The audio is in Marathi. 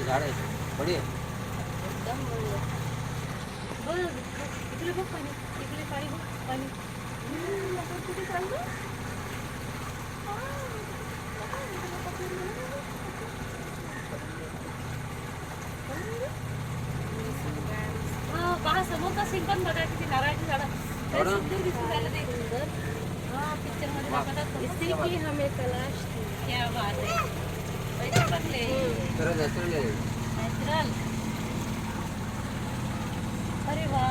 झाड आहे बढी आहे. एकदम बढिया. बघ इकडे बघ पाणी, इकडे पाणी बघ पाणी. आपण कुठे चाललो? हा पहा समोरचा सीन पण बघा किती नारळाची झाडं लय सुंदर दिसून राहिलं ते सुंदर. हा पिक्चर मध्ये दाखवतात इसी की हमें तलाश थी. क्या बात आहे. पैसे टाकले तर नॅचरल आहे. नॅचरल. अरे वा